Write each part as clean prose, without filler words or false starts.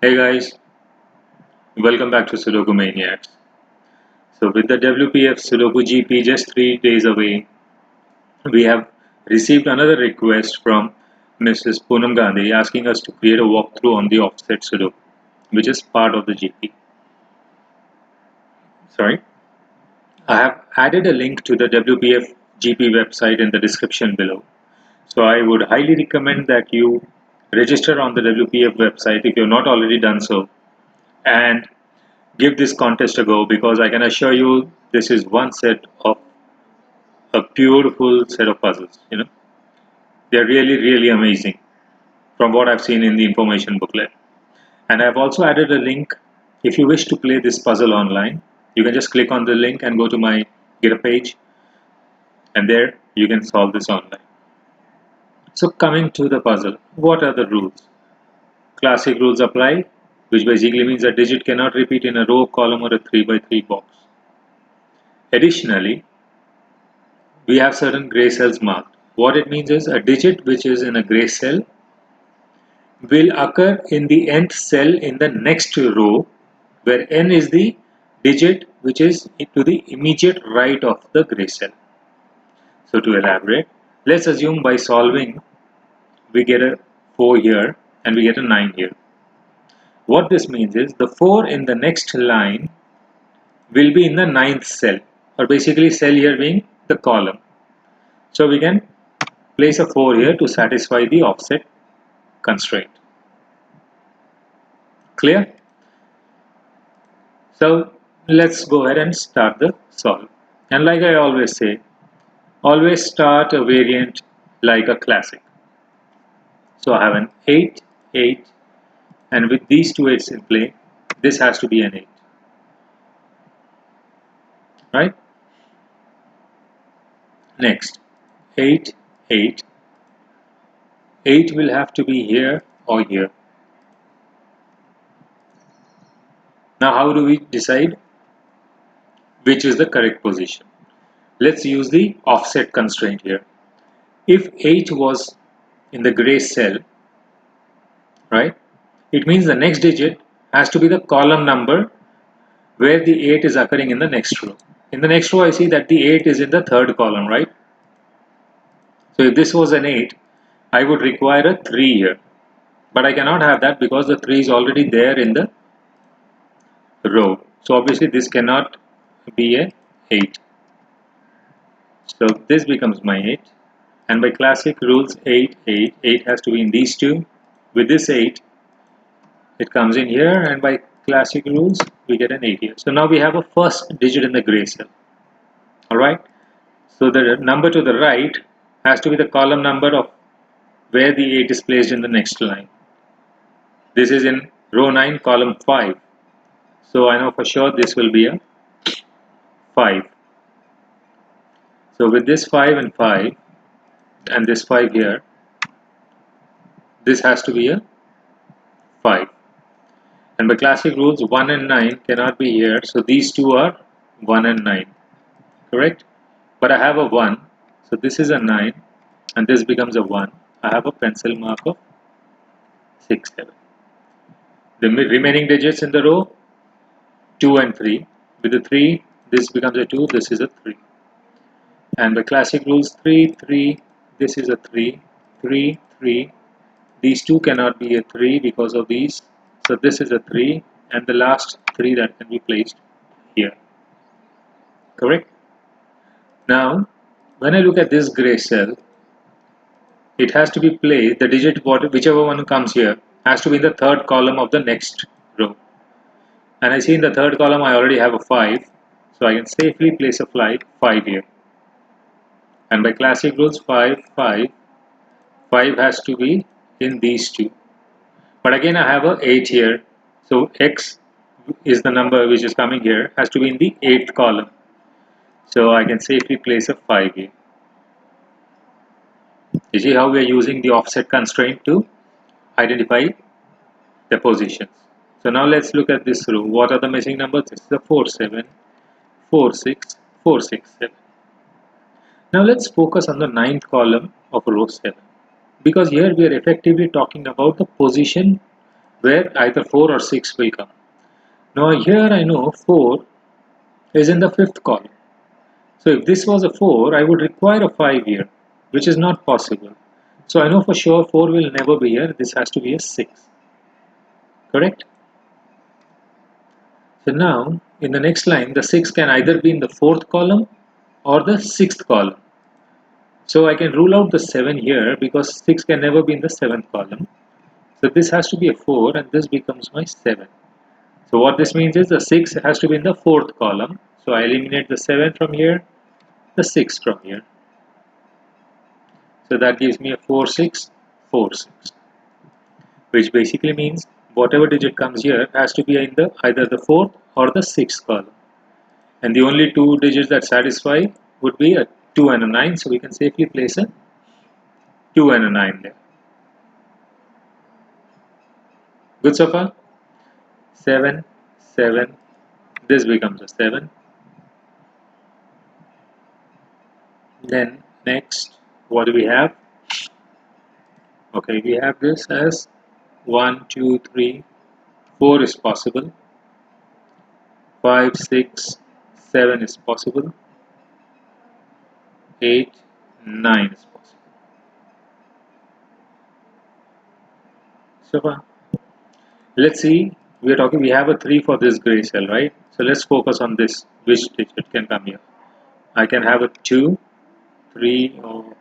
Hey guys, welcome back to SudokuManiacs. So with the WPF Sudoku GP just 3 days away, we have received another request from Mrs. Poonam Gandhi asking us to create a walkthrough on the offset Sudoku, which is part of the GP. Sorry, I have added a link to the WPF GP website in the description below. So I would highly recommend that you register on the WPF website if you have not already done so, and give this contest a go, because I can assure you this is one set of a beautiful set of puzzles. They're really amazing from what I've seen in the information booklet. And I've also added a link. If you wish to play this puzzle online, you can just click on the link and go to my GitHub page, and there you can solve this online. So coming to the puzzle, what are the rules? Classic rules apply, which basically means a digit cannot repeat in a row, column, or a 3 by 3 box. Additionally, we have certain gray cells marked. What it means is a digit which is in a gray cell will occur in the nth cell in the next row, where n is the digit which is to the immediate right of the gray cell. So to elaborate, let's assume by solving we get a 4 here and we get a 9 here. What this means is the 4 in the next line will be in the 9th cell, or basically cell here being the column. So we can place a 4 here to satisfy the offset constraint. Clear? So let's go ahead and start the solve. And like I always say, always start a variant like a classic. So I have an 8, 8, and with these two 8s in play, this has to be an 8. Right? Next, 8, 8. 8 will have to be here or here. Now how do we decide which is the correct position? Let's use the offset constraint here. If 8 was in the gray cell, right, it means the next digit has to be the column number where the 8 is occurring in the next row. In the next row, I see that the 8 is in the third column, right? So if this was an 8, I would require a 3 here. But I cannot have that because the 3 is already there in the row. So obviously this cannot be a 8. So this becomes my 8. And by classic rules, 8, 8, 8 has to be in these two. With this 8, it comes in here, and by classic rules, we get an 8 here. So now we have a first digit in the gray cell. Alright? So the number to the right has to be the column number of where the 8 is placed in the next line. This is in row 9, column 5. So I know for sure this will be a 5. So with this 5 and 5, and this 5 here, this has to be a 5. And by classic rules, 1 and 9 cannot be here. So these two are 1 and 9. Correct? But I have a 1. So this is a 9. And this becomes a 1. I have a pencil mark of 6, 7. The remaining digits in the row, 2 and 3. With the 3, this becomes a 2. This is a 3. And by classic rules, 3, 3. This is a 3. 3, 3. These two cannot be a 3 because of these. So this is a 3. And the last 3 that can be placed here. Correct? Now, when I look at this gray cell, it has to be placed, the digit whichever one comes here has to be in the third column of the next row. And I see in the third column I already have a 5, so I can safely place a 5 here. And by classic rules, 5, 5, 5 has to be in these two. But again I have a 8 here, so x is the number which is coming here, has to be in the 8th column. So I can safely place a 5 here. You see how we are using the offset constraint to identify the positions. So now let's look at this row. What are the missing numbers? It's the 4, 7, 4, 6, 4, 6, 7. Now let's focus on the 9th column of row 7. Because here we are effectively talking about the position where either 4 or 6 will come. Now here I know 4 is in the 5th column. So if this was a 4, I would require a 5 here, which is not possible. So I know for sure 4 will never be here. This has to be a 6. Correct? So now in the next line, the 6 can either be in the 4th column or the 6th column. So I can rule out the 7 here because 6 can never be in the 7th column. So this has to be a 4 and this becomes my 7. So what this means is the 6 has to be in the 4th column. So I eliminate the 7 from here, the 6 from here. So that gives me a 4, 6, 4, 6. Which basically means whatever digit comes here has to be in the either the 4th or the 6th column. And the only two digits that satisfy would be a 2 and a 9. So we can safely place a 2 and a 9 there. Good so far? 7, 7. This becomes a 7. Then next, what do we have? Okay, we have this as 1, 2, 3, 4 is possible. 5, 6, 7 is possible. 8, 9 is possible. So far, let's see. We have a 3 for this gray cell, right? So let's focus on this. Which digit can come here? I can have a 2, 3, or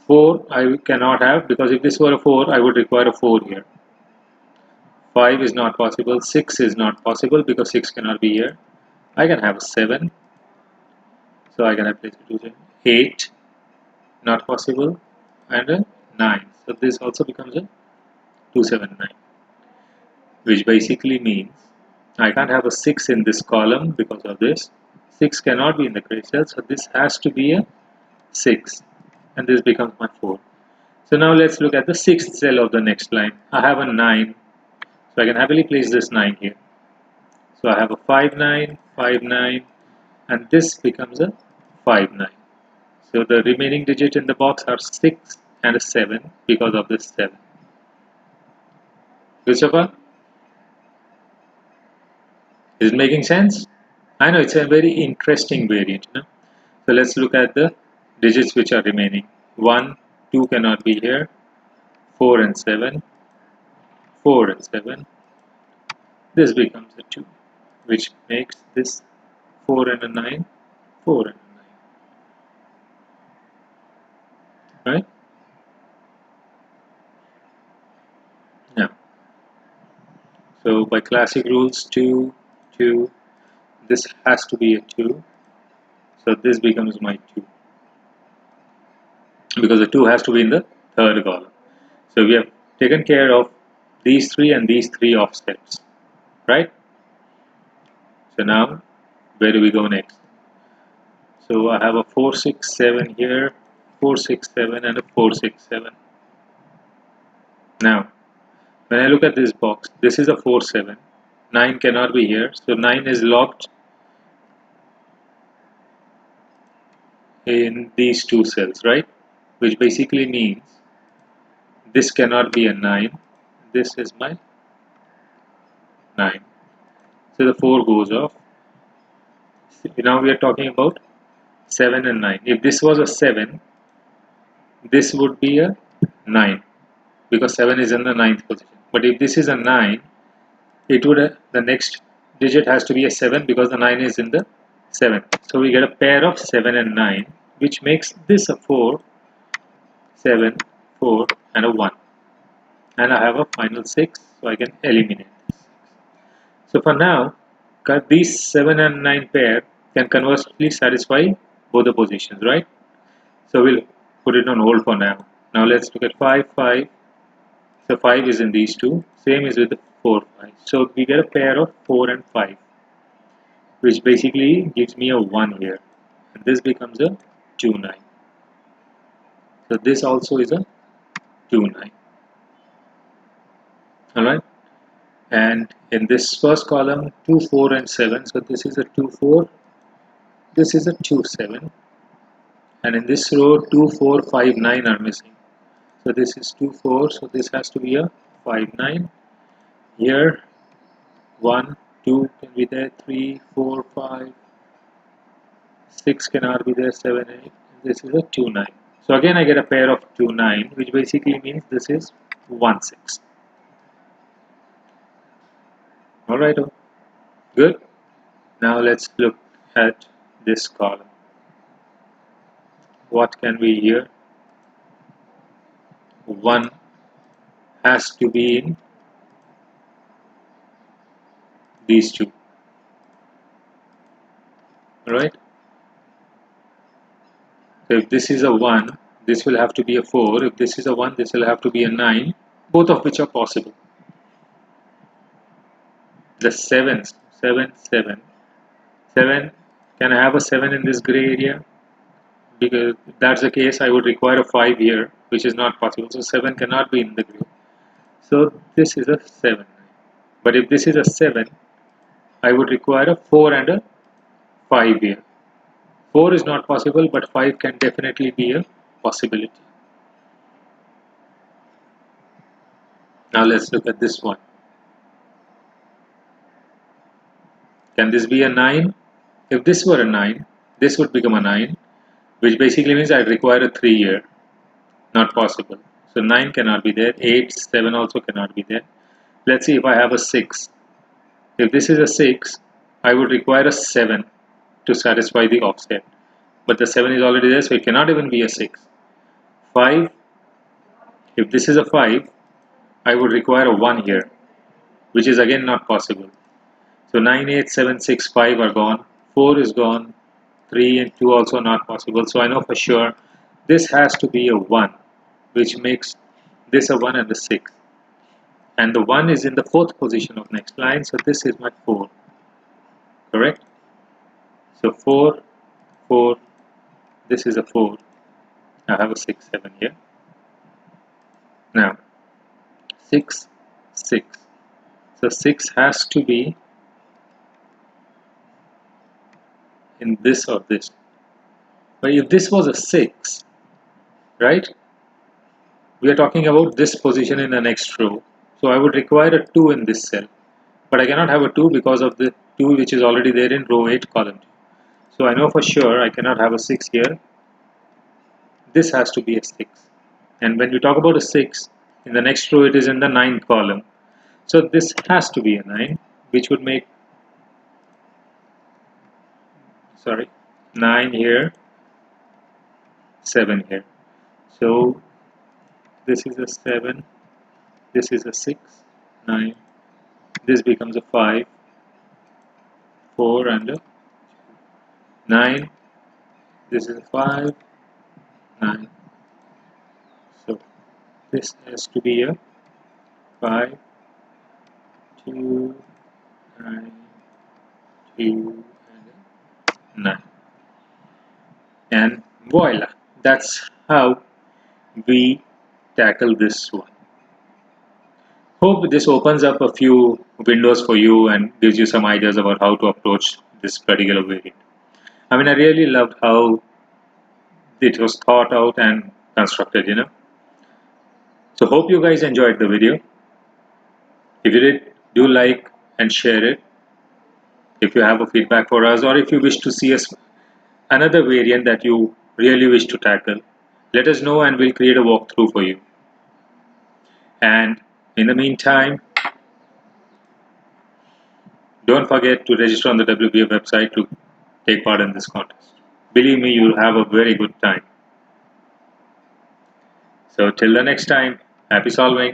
4. I cannot have because if this were a 4, I would require a 4 here. 5 is not possible. 6 is not possible because 6 cannot be here. I can have a 7. So I can have placed 2, 8. Not possible. And a 9. So this also becomes a 279. Which basically means I can't have a 6 in this column because of this. 6 cannot be in the gray cell, so this has to be a 6, and this becomes my 4. So now let's look at the 6th cell of the next line. I have a 9, so I can happily place this 9 here. So I have a 5, 9, 5, 9, and this becomes a 5, 9. So the remaining digit in the box are 6 and a 7 because of this 7. Good so far? Is it making sense? I know it's a very interesting variant. So let's look at the digits which are remaining. 1, 2 cannot be here. 4 and 7. 4 and 7. This becomes a 2, which makes this 4 and a 9. 4 and a 9. Right? Now, so by classic rules, 2, 2. This has to be a 2. So this becomes my 2. Because the 2 has to be in the 3rd column. So we have taken care of these 3 and these 3 offsets. Right? So now, where do we go next? So I have a 4, 6, 7 here, 4, 6, 7 and a 4, 6, 7. Now, when I look at this box, this is a 4, 7. 9 cannot be here, so 9 is locked in these two cells, right? Which basically means this cannot be a 9. This is my 9. So the 4 goes off. Now we are talking about 7 and 9. If this was a 7, this would be a 9 because 7 is in the 9th position. But if this is a 9, it would the next digit has to be a 7 because the 9 is in the 7th. So we get a pair of 7 and 9, which makes this a 4, 7, 4 and a 1. And I have a final 6, so I can eliminate this. So for now, these 7 and 9 pair can conversely satisfy both the positions, right? So we'll put it on hold for now. Now let's look at 5, 5. So 5 is in these two. Same is with the 4, 5. So we get a pair of 4 and 5, which basically gives me a 1 here. And this becomes a 2, 9. So this also is a 2, 9. Alright. And in this first column, 2, 4 and 7. So this is a 2, 4. This is a 2, 7. And in this row, 2, 4, 5, 9 are missing. So this is 2, 4. So this has to be a 5, 9. Here 1, 2 can be there, 3, 4, 5, 6 cannot be there, 7, 8. This is a 2, 9. So again I get a pair of 2, 9, which basically means this is 1, 6. Alright, good. Now let's look at this column. What can be here? 1 has to be in these two. Alright? So if this is a 1, this will have to be a 4. If this is a 1, this will have to be a 9. Both of which are possible. The 7s, 7, 7. 7, can I have a 7 in this gray area? Because if that's the case, I would require a 5 here, which is not possible. So 7 cannot be in the gray. So this is a 7. But if this is a 7, I would require a 4 and a 5 here. 4 is not possible, but 5 can definitely be a possibility. Now let's look at this one. Can this be a 9? If this were a 9, this would become a 9, which basically means I'd require a 3 here. Not possible. So 9 cannot be there. 8, 7 also cannot be there. Let's see if I have a 6. If this is a 6, I would require a 7 to satisfy the offset. But the 7 is already there, so it cannot even be a 6. 5, if this is a 5, I would require a 1 here, which is again not possible. So 9, 8, 7, 6, 5 are gone. 4 is gone. 3 and 2 also not possible. So I know for sure this has to be a 1, which makes this a 1 and a 6. And the 1 is in the 4th position of next line, so this is my 4. Correct? So 4, 4, this is a 4. I have a 6, 7 here. Now 6, 6. So 6 has to be in this or this. But if this was a 6, right? We are talking about this position in the next row. So I would require a 2 in this cell. But I cannot have a 2 because of the 2 which is already there in row 8 column 2. So I know for sure I cannot have a 6 here. This has to be a 6. And when we talk about a 6, in the next row it is in the 9th column. So this has to be a 9, which would make, 9 here, 7 here. So this is a 7, this is a 6, 9, this becomes a 5, 4 and a 9, this is a 5, 9. So this has to be a 5, 2, 9, 2 and a 9. And voila, that's how we tackle this one. Hope this opens up a few windows for you and gives you some ideas about how to approach this particular variant. I mean, I really loved how it was thought out and constructed. So hope you guys enjoyed the video. If you did, do like and share it. If you have a feedback for us, or if you wish to see us another variant that you really wish to tackle, let us know and we'll create a walkthrough for you. And in the meantime, don't forget to register on the WPF website to take part in this contest. Believe me, you'll have a very good time. So till the next time, happy solving.